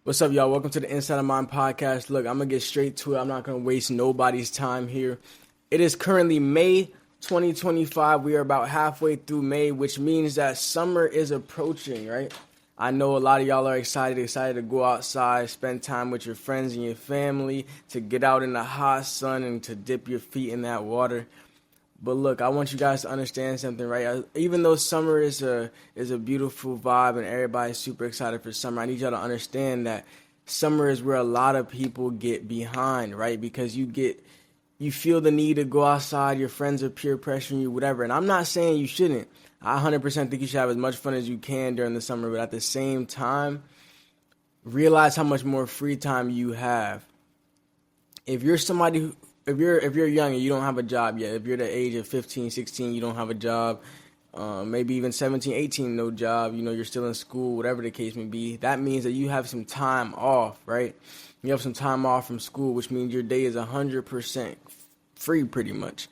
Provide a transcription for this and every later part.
What's up, y'all? Welcome to the Inside of Mind podcast. Look, I'm going to get straight to it. I'm not going to waste nobody's time here. It is currently May 2025. We are about halfway through May, which means that summer is approaching, right? I know a lot of y'all are excited to go outside, spend time with your friends and your family, to get out in the hot sun and to dip your feet in that water. But look, I want you guys to understand something, right? Even though summer is a beautiful vibe and everybody's super excited for summer, I need y'all to understand that summer is where a lot of people get behind, right? Because you feel the need to go outside, your friends are peer pressuring you, whatever. And I'm not saying you shouldn't. I 100% think you should have as much fun as you can during the summer, but at the same time, realize how much more free time you have. If you're somebody who if you're young and you don't have a job yet, if you're the age of 15, 16, you don't have a job, maybe even 17, 18, no job, you're still in school, whatever the case may be, that means that you have some time off, right? You have some time off from school, which means your day is 100% free pretty much.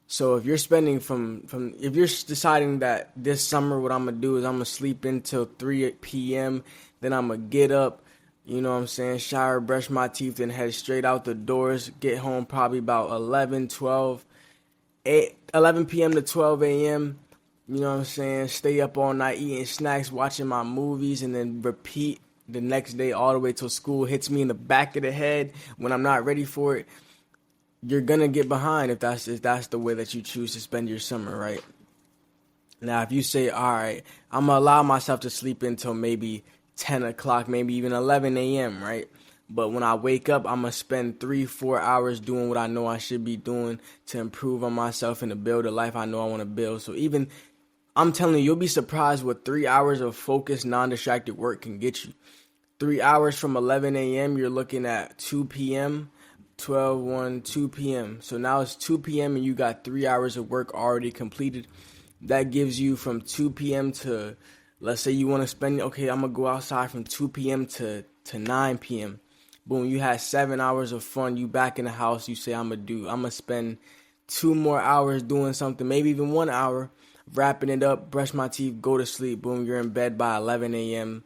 So if you're spending if you're deciding that this summer what I'm going to do is I'm going to sleep until 3 p.m., then I'm going to get up, you know what I'm saying, shower, brush my teeth, and head straight out the doors, get home probably about 11 p.m. to 12 a.m., you know what I'm saying, stay up all night eating snacks, watching my movies, and then repeat the next day all the way till school hits me in the back of the head when I'm not ready for it. You're going to get behind if that's the way that you choose to spend your summer, right? Now, if you say, all right, I'm going to allow myself to sleep until maybe 10 o'clock, maybe even 11 a.m., right? But when I wake up, I'm going to spend 3-4 hours doing what I know I should be doing to improve on myself and to build a life I know I want to build. So I'm telling you, you'll be surprised what 3 hours of focused, non-distracted work can get you. 3 hours from 11 a.m., you're looking at 2 p.m., 12, 1, 2 p.m. So now it's 2 p.m. and you got 3 hours of work already completed. That gives you from 2 p.m. to, let's say you want to spend, okay, I'm going to go outside from 2 p.m. to 9 p.m. Boom, you had 7 hours of fun. You back in the house. You say, I'm going to spend 2 more hours doing something, maybe even 1 hour, wrapping it up, brush my teeth, go to sleep. Boom, you're in bed by 11 a.m.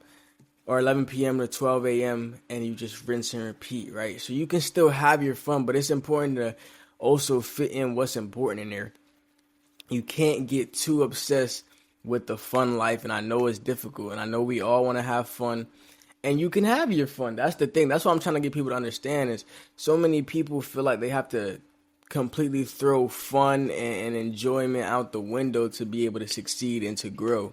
or 11 p.m. to 12 a.m. and you just rinse and repeat, right? So you can still have your fun, but it's important to also fit in what's important in there. You can't get too obsessed with the fun life, and I know it's difficult, and I know we all want to have fun, and you can have your fun. That's the thing. That's what I'm trying to get people to understand is so many people feel like they have to completely throw fun and enjoyment out the window to be able to succeed and to grow.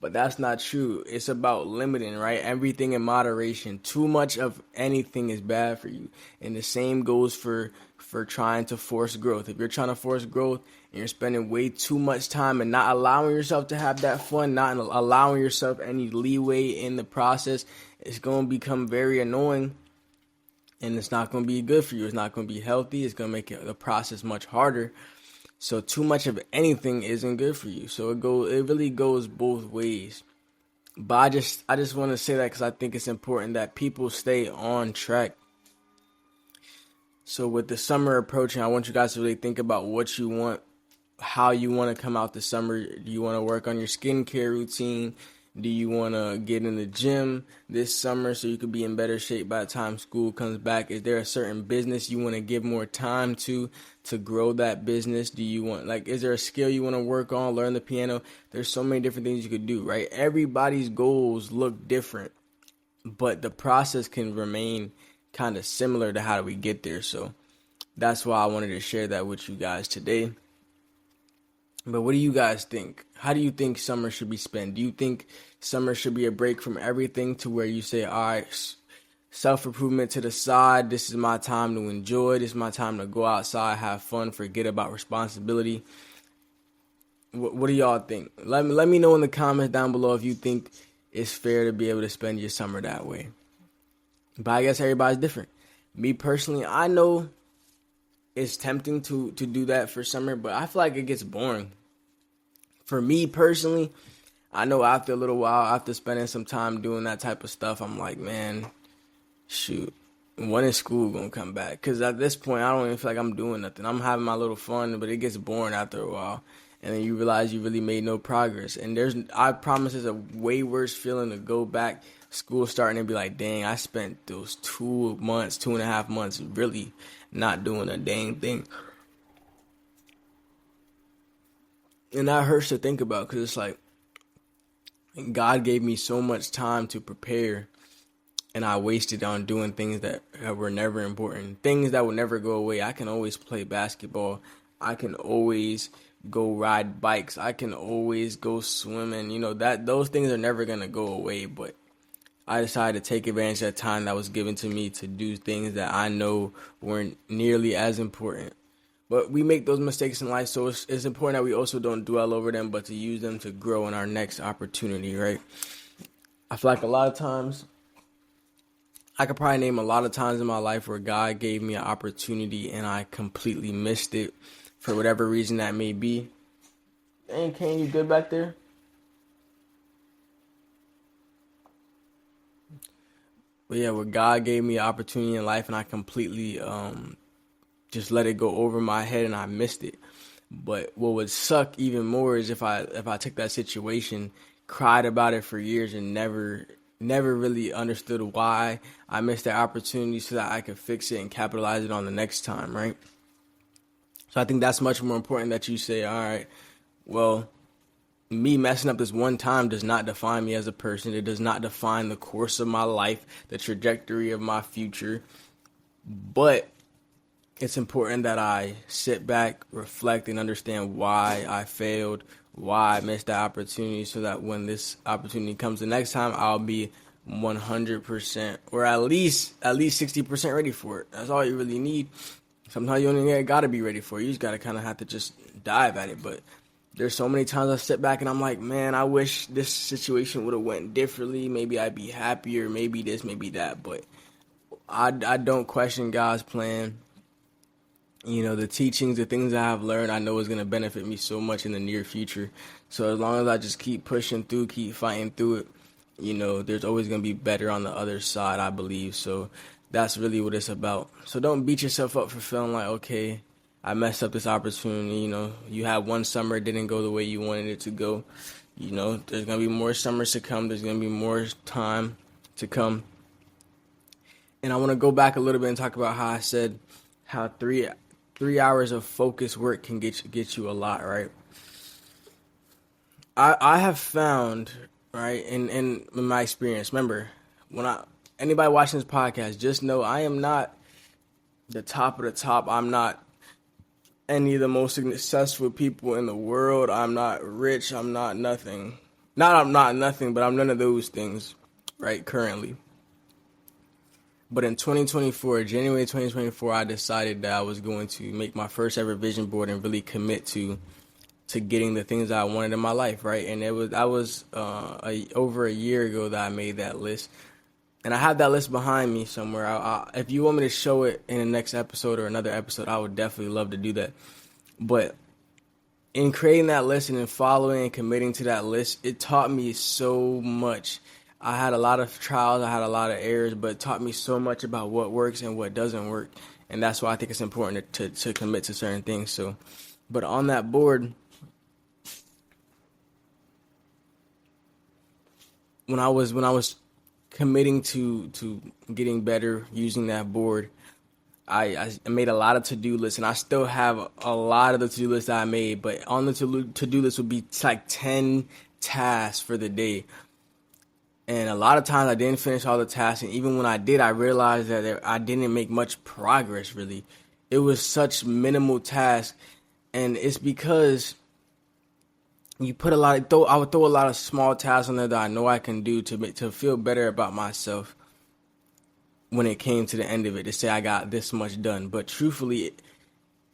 But that's not true. It's about limiting, right? Everything in moderation. Too much of anything is bad for you. And the same goes for trying to force growth. If you're trying to force growth and you're spending way too much time and not allowing yourself to have that fun, not allowing yourself any leeway in the process, it's going to become very annoying. And it's not going to be good for you. It's not going to be healthy. It's going to make the process much harder. So too much of anything isn't good for you. So it really goes both ways. But I just want to say that because I think it's important that people stay on track. So with the summer approaching, I want you guys to really think about what you want, how you want to come out the summer. Do you want to work on your skincare routine? Do you want to get in the gym this summer so you could be in better shape by the time school comes back? Is there a certain business you want to give more time to grow that business? Do you want, is there a skill you want to work on, learn the piano? There's so many different things you could do, right? Everybody's goals look different, but the process can remain kind of similar to how do we get there. So that's why I wanted to share that with you guys today. But what do you guys think? How do you think summer should be spent? Do you think summer should be a break from everything to where you say, all right, self-improvement to the side. This is my time to enjoy. This is my time to go outside, have fun, forget about responsibility. What do y'all think? Let me know in the comments down below if you think it's fair to be able to spend your summer that way. But I guess everybody's different. Me personally, I know it's tempting to do that for summer, but I feel like it gets boring. For me personally, I know after a little while, after spending some time doing that type of stuff, I'm like, man, shoot, when is school gonna come back? Because at this point, I don't even feel like I'm doing nothing. I'm having my little fun, but it gets boring after a while. And then you realize you really made no progress. And I promise there's a way worse feeling to go back school starting and be like, dang, I spent those 2 months, 2.5 months really not doing a dang thing. And that hurts to think about, because it's like God gave me so much time to prepare, and I wasted on doing things that were never important, things that would never go away. I can always play basketball. I can always go ride bikes. I can always go swimming. That those things are never going to go away, but I decided to take advantage of that time that was given to me to do things that I know weren't nearly as important. But we make those mistakes in life, so it's important that we also don't dwell over them, but to use them to grow in our next opportunity, right? I feel like a lot of times, I could probably name a lot of times in my life where God gave me an opportunity and I completely missed it for whatever reason that may be. Dang, Kane, you good back there? But yeah, where God gave me an opportunity in life and I completely just let it go over my head and I missed it. But what would suck even more is if I took that situation, cried about it for years, and never really understood why I missed that opportunity so that I could fix it and capitalize it on the next time, right? So I think that's much more important that you say, all right, well, me messing up this one time does not define me as a person. It does not define the course of my life, the trajectory of my future. But it's important that I sit back, reflect, and understand why I failed, why I missed that opportunity, so that when this opportunity comes the next time, I'll be 100% or at least 60% ready for it. That's all you really need. Sometimes you only gotta be ready for it. You just gotta kind of have to just dive at it. But there's so many times I sit back and I'm like, man, I wish this situation would have went differently. Maybe I'd be happier. Maybe this, maybe that. But I don't question God's plan. The teachings, the things I have learned, I know is going to benefit me so much in the near future. So as long as I just keep pushing through, keep fighting through it, there's always going to be better on the other side, I believe. So that's really what it's about. So don't beat yourself up for feeling like, okay, I messed up this opportunity. You had one summer, it didn't go the way you wanted it to go. There's going to be more summers to come. There's going to be more time to come. And I want to go back a little bit and talk about how I said how 3 hours of focused work can get you a lot, right? I have found, right, in my experience, remember, anybody watching this podcast, just know I am not the top of the top. I'm not any of the most successful people in the world. I'm not rich. I'm not nothing. I'm not nothing, but I'm none of those things, right, currently. But in 2024, January 2024, I decided that I was going to make my first ever vision board and really commit to getting the things that I wanted in my life, right? And that was over a year ago that I made that list. And I have that list behind me somewhere. If you want me to show it in the next episode or another episode, I would definitely love to do that. But in creating that list and in following and committing to that list, it taught me so much. I had a lot of trials, I had a lot of errors, but it taught me so much about what works and what doesn't work. And that's why I think it's important to commit to certain things. So, but on that board, when I was committing to getting better using that board, I made a lot of to-do lists, and I still have a lot of the to-do lists that I made, but on the to-do list would be like 10 tasks for the day. And a lot of times I didn't finish all the tasks, and even when I did, I realized that I didn't make much progress, really. It was such minimal tasks, and it's because you put I would throw a lot of small tasks on there that I know I can do to feel better about myself when it came to the end of it, to say I got this much done. But truthfully,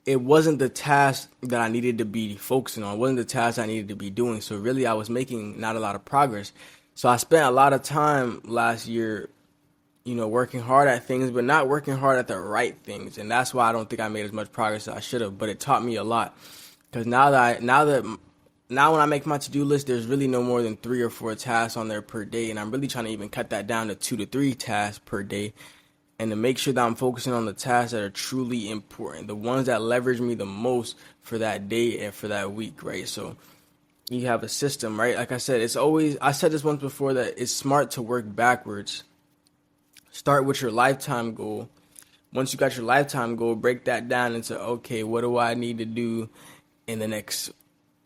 it wasn't the task that I needed to be focusing on. It wasn't the task I needed to be doing. So really, I was making not a lot of progress. So I spent a lot of time last year, working hard at things, but not working hard at the right things. And that's why I don't think I made as much progress as I should have. But it taught me a lot, because now when I make my to-do list, there's really no more than 3 or 4 tasks on there per day. And I'm really trying to even cut that down to 2 to 3 tasks per day, and to make sure that I'm focusing on the tasks that are truly important, the ones that leverage me the most for that day and for that week, right? So you have a system, right? Like I said, I said this once before, that it's smart to work backwards. Start with your lifetime goal. Once you got your lifetime goal, break that down into, okay, what do I need to do in the next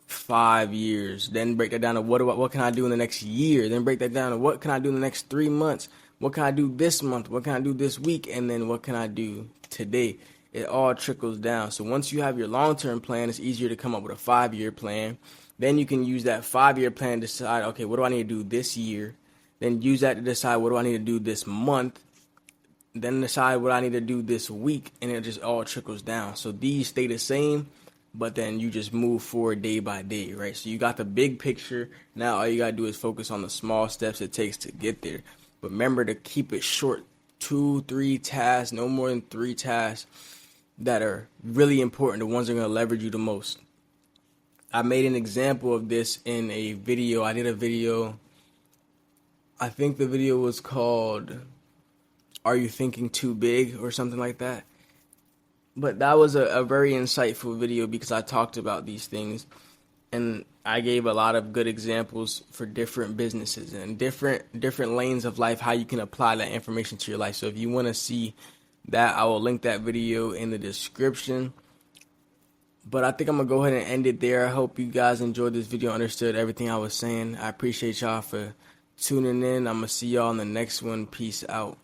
5 years? Then break that down to what can I do in the next year? Then break that down to what can I do in the next 3 months? What can I do this month? What can I do this week? And then what can I do today? It all trickles down. So once you have your long-term plan, it's easier to come up with a 5-year plan. Then you can use that 5-year plan to decide, okay, what do I need to do this year? Then use that to decide, what do I need to do this month? Then decide what I need to do this week, and it just all trickles down. So these stay the same, but then you just move forward day by day, right? So you got the big picture. Now all you gotta do is focus on the small steps it takes to get there. But remember to keep it short, 2-3 tasks, no more than 3 tasks that are really important, the ones that are gonna leverage you the most. I made an example of this in a video. I did a video. I think the video was called "Are You Thinking Too Big?" or something like that. But that was a very insightful video because I talked about these things, and I gave a lot of good examples for different businesses and different lanes of life, how you can apply that information to your life. So if you want to see that, I will link that video in the description. But I think I'm going to go ahead and end it there. I hope you guys enjoyed this video, understood everything I was saying. I appreciate y'all for tuning in. I'm going to see y'all in the next one. Peace out.